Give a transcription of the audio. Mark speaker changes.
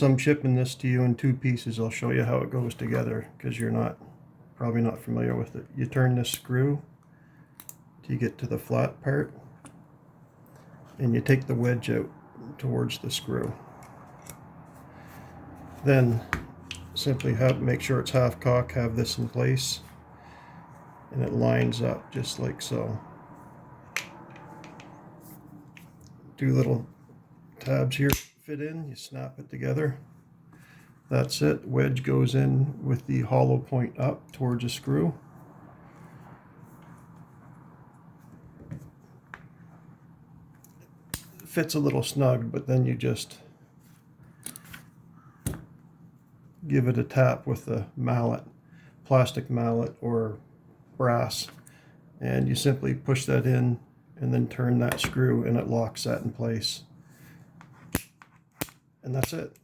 Speaker 1: I'm shipping this to you in two pieces. I'll show you how it goes together because you're probably not familiar with it. You turn this screw till you get to the flat part, and you take the wedge out towards the screw. Then simply make sure it's half cock, have this in place, and it lines up just like so. Two little tabs here fit in, you snap it together. That's it. Wedge goes in with the hollow point up towards a screw. Fits a little snug, but then you just give it a tap with a mallet, plastic mallet or brass, and you simply push that in and then turn that screw and it locks that in place. And that's it.